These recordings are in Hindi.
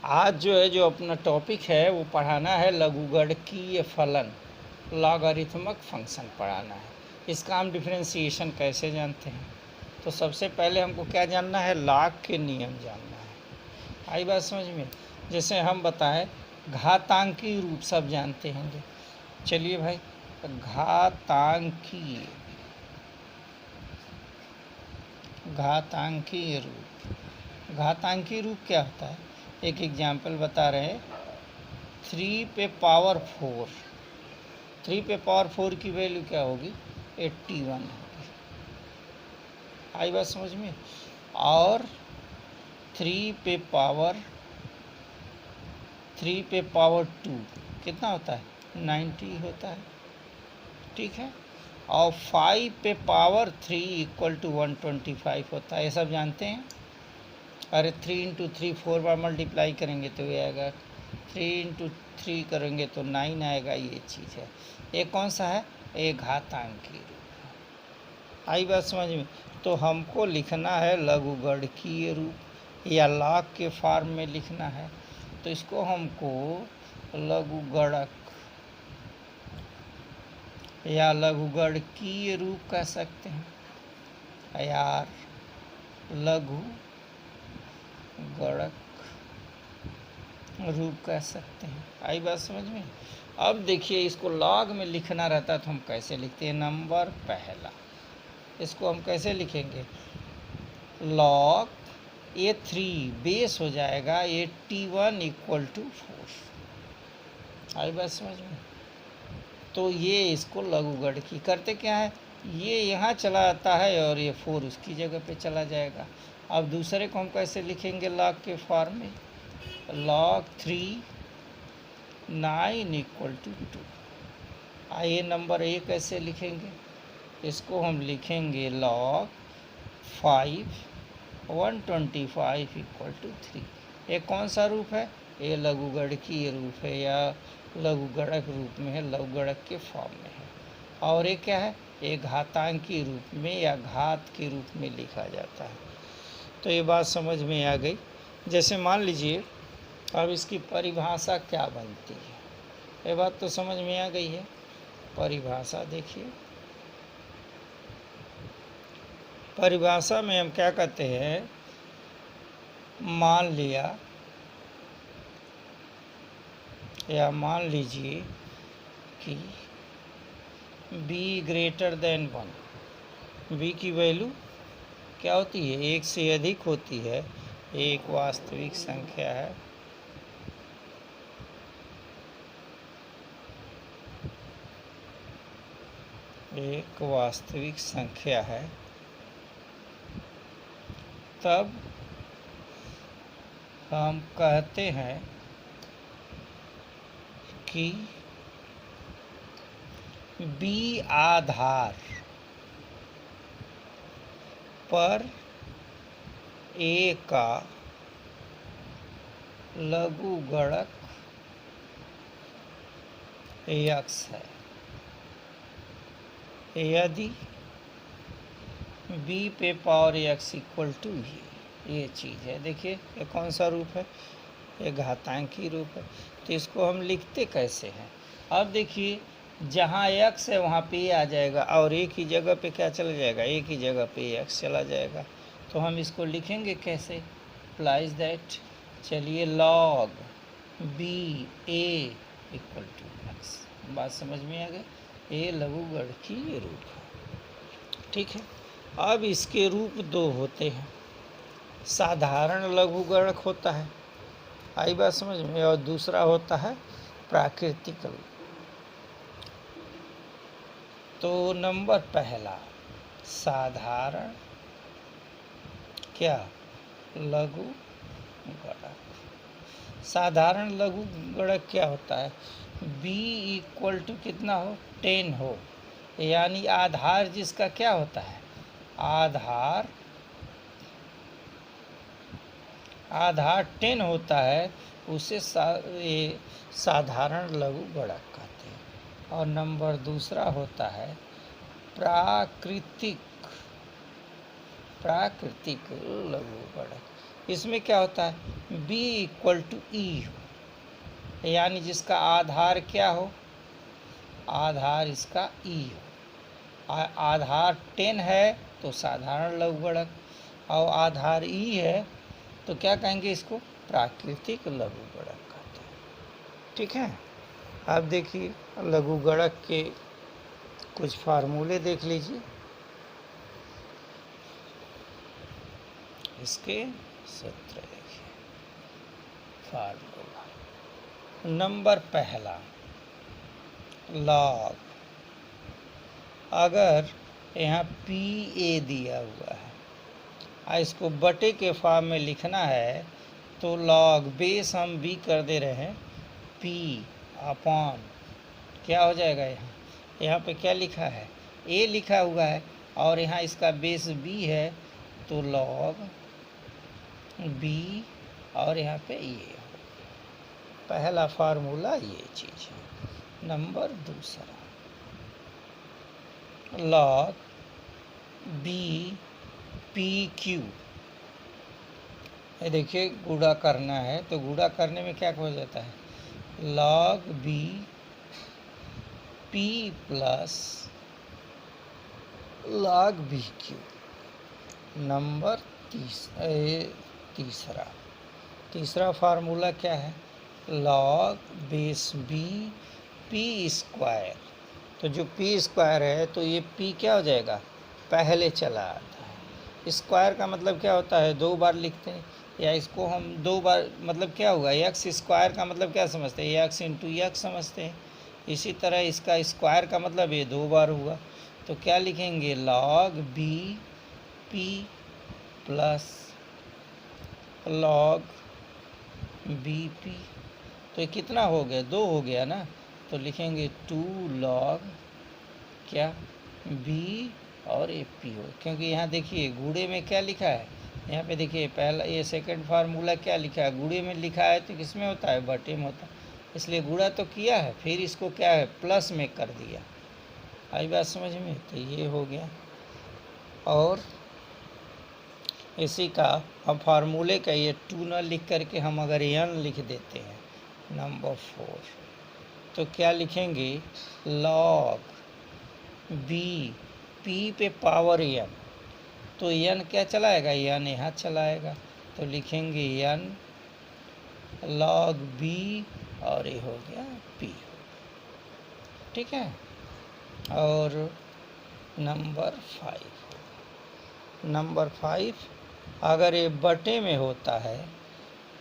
आज जो अपना टॉपिक है वो पढ़ाना है लघुगणकीय फलन, लॉगरिथमिक फंक्शन पढ़ाना है। इसका हम डिफरेंशिएशन कैसे जानते हैं? तो सबसे पहले हमको क्या जानना है, लॉग के नियम जानना है। आई बात समझ में? जैसे हम बताएं घातांकी रूप सब जानते होंगे। चलिए भाई, घातांकीय रूप। घातांकी रूप क्या होता है? एक एग्जाम्पल बता रहे हैं, 3 पे पावर 4। 3 पे पावर 4 की वैल्यू क्या होगी? 81 होगी। आई बात समझ में? और 3 पे पावर 2 कितना होता है? 90 होता है। ठीक है। और 5 पे पावर 3 इक्वल टू 125 होता है। ये सब जानते हैं। अरे 3 इंटू 3 4 बार मल्टीप्लाई करेंगे तो ये आएगा, 3 इंटू 3 करेंगे तो 9 आएगा। ये चीज़ है। ये कौन सा है? ये घातांकी रूप। आई बात समझ में? तो हमको लिखना है लघुगणकीय रूप या लॉग के फॉर्म में लिखना है। तो इसको हमको लघुगणक या लघुगणकीय रूप कह सकते हैं यार, लघुगणक रूप कह सकते हैं। आई बात समझ में? अब देखिए, इसको लॉग में लिखना रहता तो हम कैसे लिखते हैं? नंबर पहला, इसको हम कैसे लिखेंगे? लॉग ये 3 बेस हो जाएगा 81 इक्वल टू 4। आई बात समझ में? तो ये इसको लघुगणकी करते क्या है, ये यहाँ चला आता है और ये 4 उसकी जगह पे चला जाएगा। अब दूसरे को हम कैसे लिखेंगे लॉग के फॉर्म में? log 3 9 equal to 2। आइए नंबर ए कैसे लिखेंगे? इसको हम लिखेंगे log 5 125 इक्वल टू 3। ये कौन सा रूप है? ये लघुगणकीय रूप है या लघुगणक रूप में है, लघुगणक के फॉर्म में है। और ये क्या है? ये घातांकी रूप में या घात के रूप में लिखा जाता है। तो ये बात समझ में आ गई। जैसे मान लीजिए, अब इसकी परिभाषा क्या बनती है, ये बात तो समझ में आ गई है। परिभाषा देखिए, परिभाषा में हम क्या कहते हैं, मान लिया या मान लीजिए कि b ग्रेटर देन 1। b की वैल्यू क्या होती है? 1 से अधिक होती है। एक वास्तविक संख्या है। एक वास्तविक संख्या है, तब हम कहते हैं कि b आधार पर a का लघुगणक x है यदि b पे पावर x इक्वल टू ये चीज़ है। देखिए, ये कौन सा रूप है? ये घातांकी रूप है। तो इसको हम लिखते कैसे हैं? अब देखिए, जहाँ x है वहाँ पे a आ जाएगा और एक ही जगह पे क्या चला जाएगा? एक ही जगह पे x चला जाएगा। तो हम इसको लिखेंगे कैसे? Applies that. चलिए, log b a equal to x। बात समझ में आ गई? ये लघुगणकीय रूप है। ठीक है। अब इसके रूप 2 होते हैं। साधारण लघुगणक होता है। आई बात समझ में? और दूसरा होता है प्राकृतिक रूप। तो नंबर पहला, साधारण क्या? लघुगणक। साधारण लघुगणक क्या होता है? b इक्वल टू कितना हो? 10 हो, यानी आधार जिसका क्या होता है? आधार 10 होता है, उसे साधारण लघुगणक कहते हैं। और नंबर दूसरा होता है प्राकृतिक लघुगणक। इसमें क्या होता है, b इक्वल टू ई हो, यानी जिसका आधार क्या हो, आधार इसका ई हो। आधार 10 है तो साधारण लघुगणक, और आधार ई है तो क्या कहेंगे, इसको प्राकृतिक लघुगणक कहते हैं। ठीक है, अब देखिए लघुगणक के कुछ फार्मूले देख लीजिए। इसके सूत्र देखिए, फार्मूला नंबर पहला, लॉग, अगर यहाँ पी ए दिया हुआ है और इसको बटे के फॉर्म में लिखना है तो लॉग बेस हम बी कर दे रहे हैं, पी अपॉन क्या हो जाएगा, यहाँ पे क्या लिखा है, ए लिखा हुआ है और यहाँ इसका बेस बी है तो लॉग बी और यहाँ पे ये, पहला फार्मूला ये चीज़ है। नंबर दूसरा, लॉग बी पी क्यू, ये देखिए गुणा करना है तो गुणा करने में क्या हो जाता है, log B P plus log B Q. Number तीसरा फार्मूला क्या है, log base B P square, तो जो पी स्क्वायर है तो ये पी क्या हो जाएगा, पहले चला आता है। स्क्वायर का मतलब क्या होता है, दो बार लिखते हैं, या इसको हम दो बार, मतलब क्या होगा, एक्स स्क्वायर का मतलब क्या समझते हैं, एक्स इंटू एक्स समझते हैं। इसी तरह इसका स्क्वायर का मतलब ये दो बार हुआ, तो क्या लिखेंगे, log B P plus log B P, तो ये कितना हो गया, दो हो गया ना, तो लिखेंगे 2 लॉग क्या बी और ए पी हो, क्योंकि यहाँ देखिए गुणे में क्या लिखा है, यहाँ पे देखिए पहला ये सेकंड फार्मूला क्या लिखा है, गुणे में लिखा है तो किस में होता है, बटे में होता है, इसलिए गुणा तो किया है, फिर इसको क्या है प्लस में कर दिया। आई बात समझ में, तो ये हो गया। और इसी का हम फार्मूले का ये 2 न लिख करके हम अगर n लिख देते हैं, नंबर 4, तो क्या लिखेंगे, लॉग बी पी पे पावर n, तो n क्या चलाएगा, n यहाँ चलाएगा, तो लिखेंगे n लॉग बी और ये हो गया p। ठीक है, और नंबर 5, अगर ये बटे में होता है,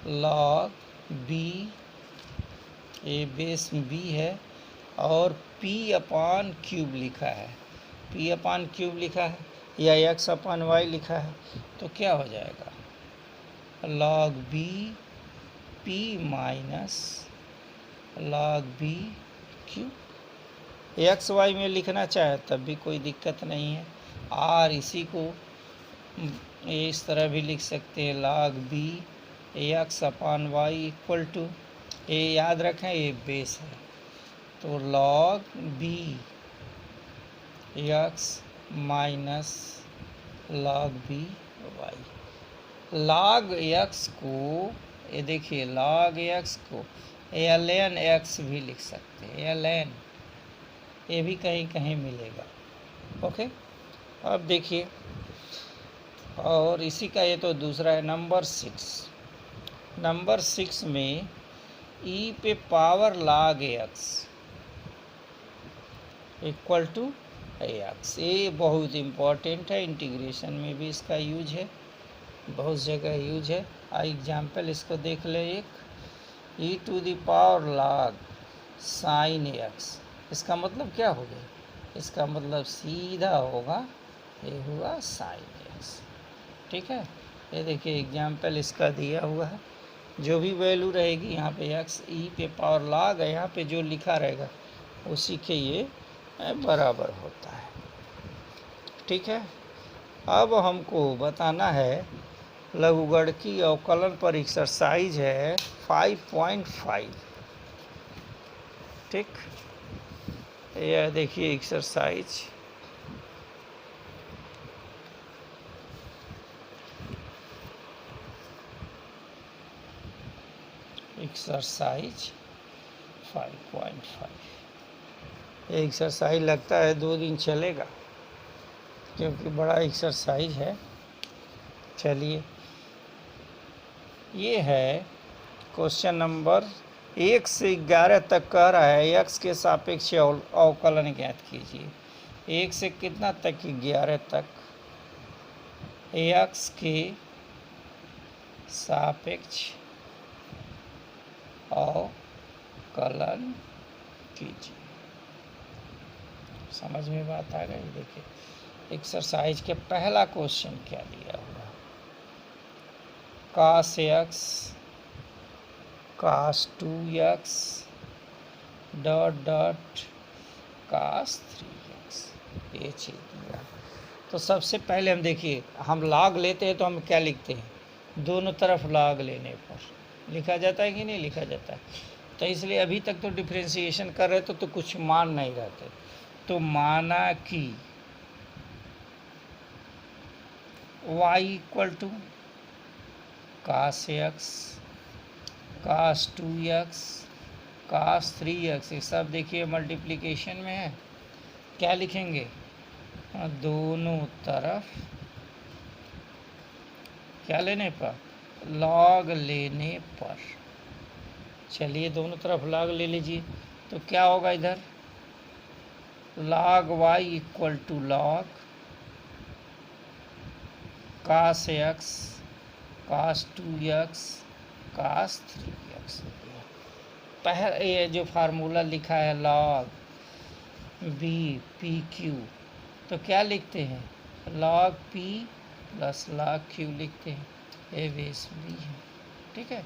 लॉग बी, ये बेस बी है और पी अपान क्यूब लिखा है, पी अपान क्यूब लिखा है या एक्स अपान वाई लिखा है, तो क्या हो जाएगा, log B P minus log B cube. X Y में लिखना चाहे तब भी कोई दिक्कत नहीं है, और इसी को इस तरह भी लिख सकते हैं, log B X upon Y equal to, ये याद रखें ये बेस है, तो log B X minus log B Y. Log X को ये देखिए, लॉग एक्स को ln x भी लिख सकते हैं, ln, ये भी कहीं कहीं मिलेगा। ओके, अब देखिए, और इसी का ये तो दूसरा है, नंबर 6 में e पे power log x equal to X, ये बहुत इम्पॉर्टेंट है, इंटीग्रेशन में भी इसका यूज है, बहुत जगह यूज है। एग्जाम्पल इसको देख ले, एक e to the power log sine x, इसका मतलब क्या हो गया, इसका मतलब सीधा होगा, ये हुआ साइन एक्स। ठीक है, ये देखिए एग्जाम्पल इसका दिया हुआ है, जो भी वैल्यू रहेगी यहाँ पे एक्स ई पे पावर log है, यहाँ पे जो लिखा रहेगा उसी के ये बराबर होता है। ठीक है, अब हमको बताना है लघुगणकीय अवकलन पर एक्सरसाइज है 5.5। ठीक, यह देखिए एक्सरसाइज, एक्सरसाइज 5.5। ये एक्सरसाइज लगता है 2 दिन चलेगा क्योंकि बड़ा एक्सरसाइज है। चलिए, ये है क्वेश्चन नंबर 1 से 11 तक कह रहा है x के सापेक्ष अवकलन ज्ञात कीजिए। 1 से कितना तक? 11 तक x के सापेक्ष अवकलन कीजिए। समझ में बात आ गई? देखिए एक्सरसाइज के पहला क्वेश्चन क्या दिया हुआ, cos x cos 2x dot dot cos 3x, ये चीज दिया। तो सबसे पहले हम देखिए, हम लॉग लेते हैं तो हम क्या लिखते हैं? दोनों तरफ लॉग लेने पर लिखा जाता है कि नहीं लिखा जाता है? तो इसलिए अभी तक तो डिफ्रेंसिएशन कर रहे तो कुछ मान नहीं रहते। तो माना कि y equal to cos x cos 2x cos 3x, ये सब देखिए मल्टीप्लिकेशन में है। क्या लिखेंगे? दोनों तरफ क्या लेने पर? लॉग लेने पर। चलिए दोनों तरफ लॉग ले लीजिए। तो क्या होगा इधर? log y equal to log cos x cos 2x cos 3x। पहले ये जो फार्मूला लिखा है log b p q, तो क्या लिखते हैं? log p plus log q लिखते हैं। ए बेस b है, ठीक है।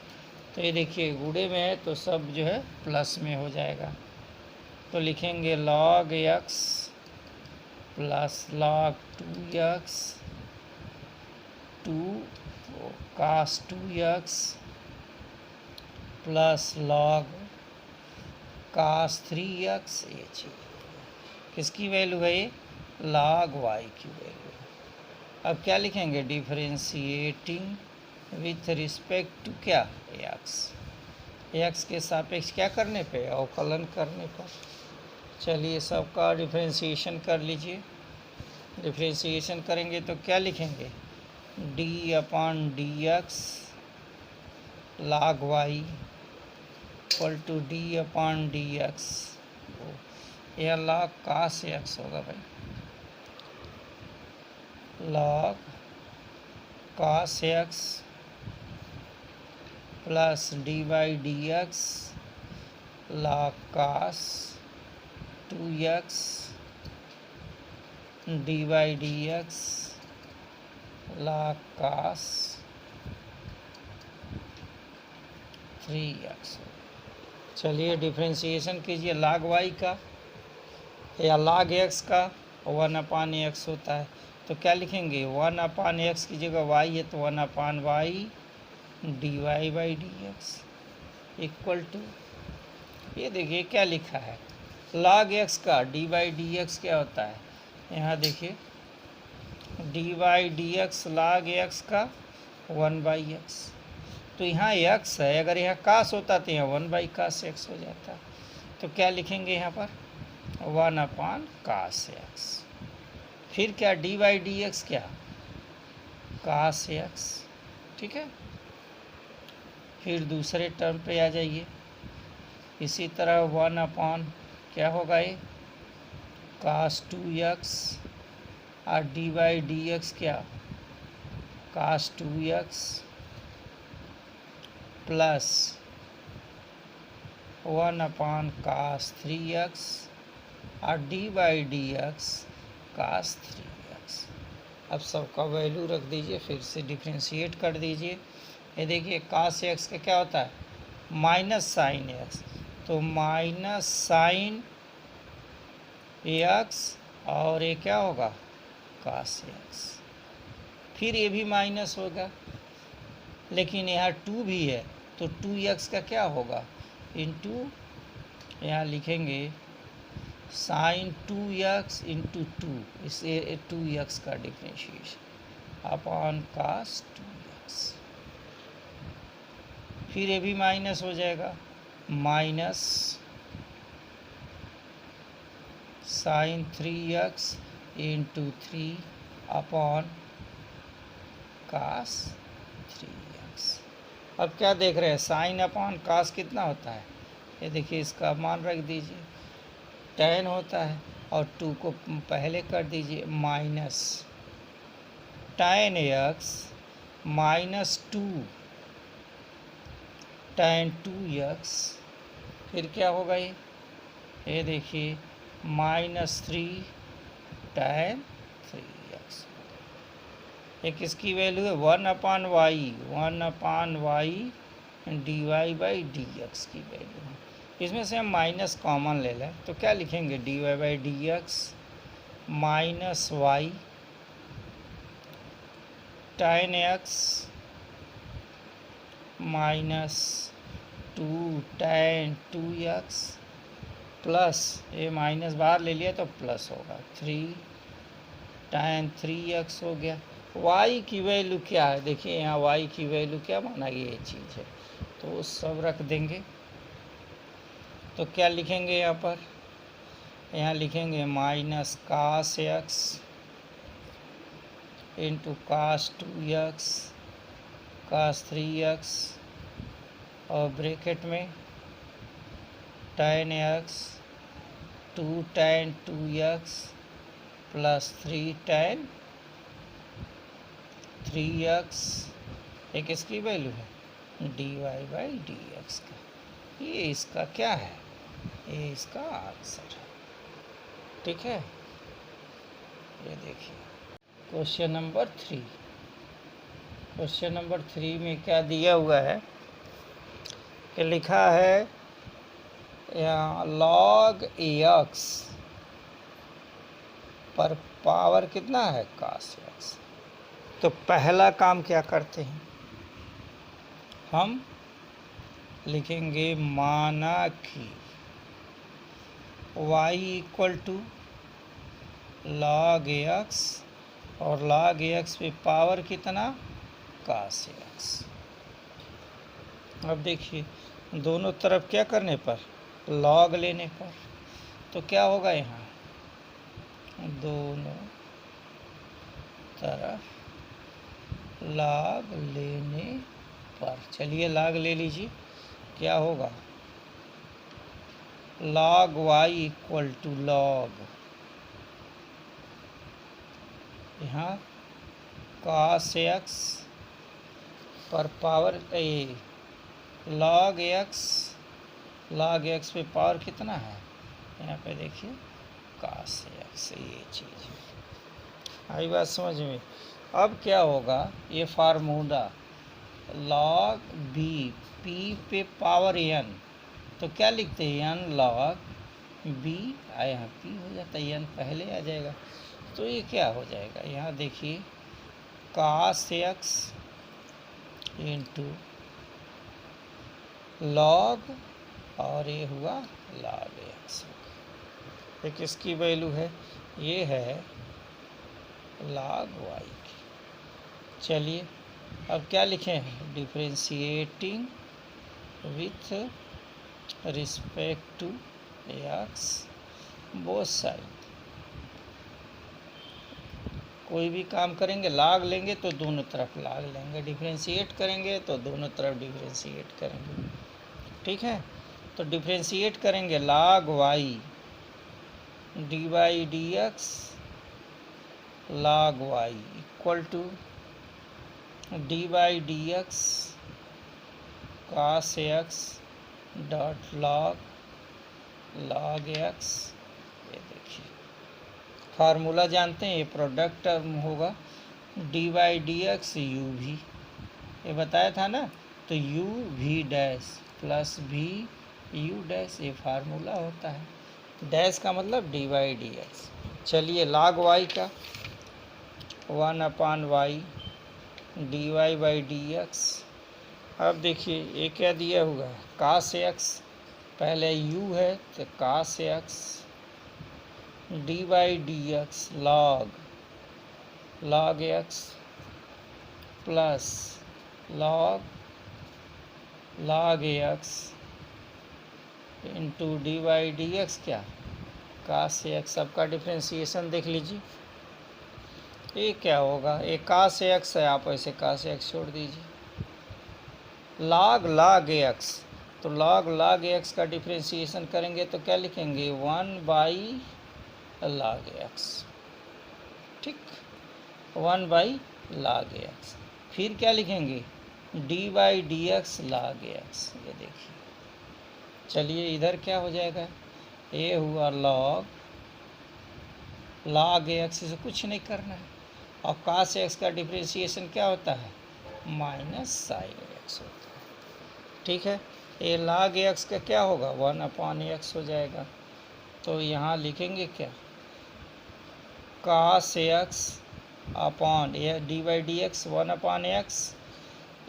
तो ये देखिए गुणे में है तो सब जो है प्लस में हो जाएगा। तो लिखेंगे log x plus log 2x 2 cos 2x plus log cos 3x। ये चीज किसकी वैल्यू है? ये log y की वैल्यू। अब क्या लिखेंगे? डिफरेंशिएटिंग विथ रिस्पेक्ट टू क्या? x के सापेक्ष क्या करने पे? अवकलन करने पर। चलिए सबका डिफरेंशिएशन कर लीजिए। डिफरेंशिएशन करेंगे तो क्या लिखेंगे? d upon D x log y equal to d upon D X, यह log cos x होगा भाई। log cos x plus D by D x log cos 2x D by D x log cos 3x। चलिए डिफ्रेंशिएशन कीजिए log y का या log x का। 1 अपान x होता है तो क्या लिखेंगे? 1 अपान x की जगह y है तो 1 upon y d y by D x equal to, ये देखिए क्या लिखा है? log x का डी बाई डी एक्स क्या होता है? यहाँ देखिए d by D x log x का 1 बाई एक्स। तो यहाँ x है, अगर यहाँ कास होता तो यहाँ 1 बाई कास x हो जाता। तो क्या लिखेंगे यहाँ पर? 1 अपान कास x। फिर क्या? डी बाई डी एक्स क्या? कास x, ठीक है। फिर दूसरे टर्म पे आ जाइए। इसी तरह 1 अपान क्या होगा? ये कास 2x और डी बाई डी एक्स क्या? कास 2x प्लस 1 अपान कास 3x और d by D x cos 3x। अब सबका वैल्यू रख दीजिए, फिर से डिफ्रेंशिएट कर दीजिए। ये देखिए कास एक्स का क्या होता है? माइनस साइन एक्स, तो माइनस साइन एक्स और ये क्या होगा? Cos x. फिर ये भी माइनस होगा, लेकिन यहाँ 2 भी है तो 2x का क्या होगा? इंटू, यहाँ लिखेंगे साइन 2x इंटू 2, इसे 2x का डिफ्रेंशिएशन अपॉन कास 2x। फिर ये भी माइनस हो जाएगा, minus sine 3x into 3 upon cos 3x। अब क्या देख रहे हैं, साइन अपॉन कास कितना होता है, ये देखिए इसका मान रख दीजिए, tan होता है, और 2 को पहले कर दीजिए, minus tan x minus 2 tan 2x, फिर क्या होगा ये देखिए माइनस 3 tan 3x। ये किसकी वैल्यू है, 1/y dy by D x की वैल्यू है। इसमें से हम माइनस कॉमन ले लें तो क्या लिखेंगे, dy by D x minus y tan x minus 2 tan 2x plus ये माइनस बाहर ले लिया तो प्लस होगा 3 tan 3x हो गया। y की वैल्यू क्या है, देखिए यहाँ y की वैल्यू क्या माना गया, ये चीज़ है, तो वो सब रख देंगे। तो क्या लिखेंगे यहाँ पर, यहाँ लिखेंगे minus cos x into cos 2x cos 3x और ब्रैकेट में tan x 2 tan 2x plus 3 tan 3x, एक इसकी वैल्यू है dy बाई डी एक्स का, ये इसका क्या है, ये इसका आंसर है। ठीक है, ये देखिए क्वेश्चन नंबर 3। क्वेश्चन नंबर 3 में क्या दिया हुआ है कि लिखा है यहाँ log ax पर पावर कितना है, cos x। तो पहला काम क्या करते हैं, हम लिखेंगे माना कि y equal to log x और log x पे पावर कितना, cos x। अब देखिए दोनों तरफ क्या करने पर, log लेने पर, तो क्या होगा यहाँ, दोनों तरफ log लेने पर, चलिए log ले लीजिए, क्या होगा log y equal to log यहाँ cos x पर पावर log x पे पावर कितना है, यहाँ पे देखिए cos x, ये चीज़ आई बात समझ में। अब क्या होगा, ये फार्मूला log b p पे पावर n, तो क्या लिखते हैं n log b, यहाँ p हो जाता है, n पहले आ जाएगा, तो ये क्या हो जाएगा, यहाँ देखिए cos x इंटू log और ये हुआ log x, ये किसकी वैल्यू है, ये है log y की। चलिए अब क्या लिखें, differentiating with respect to x both side. कोई भी काम करेंगे log लेंगे तो दोनों तरफ log लेंगे, डिफ्रेंशिएट करेंगे तो दोनों तरफ डिफ्रेंशिएट करेंगे। ठीक है, तो डिफ्रेंशिएट करेंगे log y d by D x log y equal to d by D x cos x dot log x। ये देखिए फार्मूला जानते हैं, ये प्रोडक्ट टर्म होगा d by D x u v, ये बताया था ना, तो u v dash plus v u dash, ये फार्मूला होता है, डैश का मतलब डी बाई डी एक्स। चलिए log y का 1/y d y by D x. अब देखिए ये क्या दिया हुआ है, cos x, पहले u है तो cos x d by D x log x plus log log x into d y d x क्या कास एक्स, सबका डिफ्रेंसिएशन देख लीजिए। ये क्या होगा, ये कास एक्स है, आप ऐसे कास एक्स छोड़ दीजिए। log एक्स, तो log एक्स का डिफ्रेंसिएशन करेंगे तो क्या लिखेंगे 1/log एक्स, ठीक, 1/log एक्स। फिर क्या लिखेंगे D by D x log x, ये देखिए। चलिए इधर क्या हो जाएगा, ये हुआ log एक्स से कुछ नहीं करना है, और कास एक्स का डिफ्रेंसिएशन क्या होता है माइनस साइन एक्स होता है, ठीक है। ये log एक्स का क्या होगा 1/x हो जाएगा। तो यहाँ लिखेंगे क्या कास एक्स अपॉन ये D by D x 1/x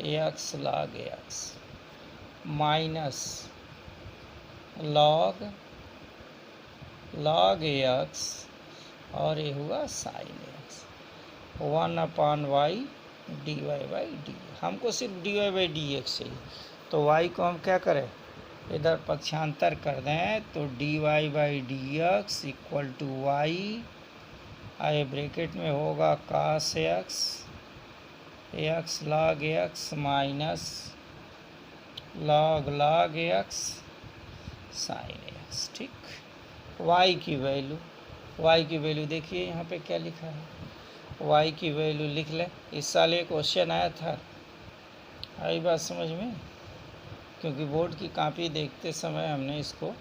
x log x minus log x और ये हुआ sine x 1/y dy by D. हमको सिर्फ dy बाई डी एक्स चाहिए, तो y को हम क्या करें इधर पक्षांतर कर दें, तो dy by D x equal to y, आए ब्रैकेट में होगा cos x x log x minus log x sine x, ठीक। y की वैल्यू देखिए यहाँ पे क्या लिखा है, y की वैल्यू लिख लें। इस साल एक क्वेश्चन आया था, आई बात समझ में, क्योंकि बोर्ड की कॉपी देखते समय हमने इसको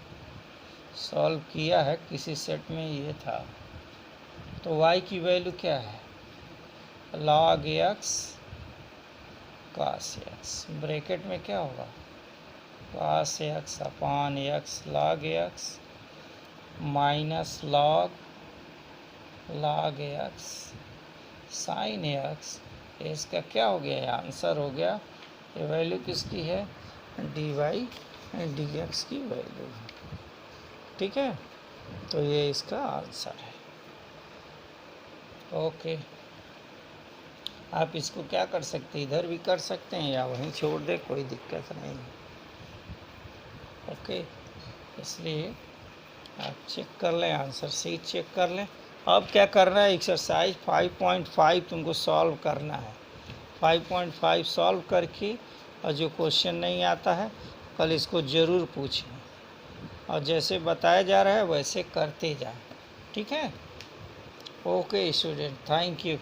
सॉल्व किया है, किसी सेट में ये था। तो y की वैल्यू क्या है log x cos x, bracket में क्या होगा cos x upon x log x minus log x sine x, इसका क्या हो गया आंसर हो गया, ये वैल्यू किसकी है डी वाई डी एक्स की वैल्यू, ठीक है। तो ये इसका आंसर है। ओके, आप इसको क्या कर सकते हैं, इधर भी कर सकते हैं या वहीं छोड़ दें, कोई दिक्कत नहीं। ओके, इसलिए आप चेक कर लें, आंसर शीट चेक कर लें। अब क्या करना है, एक्सरसाइज 5.5 तुमको सॉल्व करना है। 5.5 सॉल्व करके, और जो क्वेश्चन नहीं आता है कल इसको ज़रूर पूछें, और जैसे बताया जा रहा है वैसे करते जाएं, ठीक है। Okay student, thank you.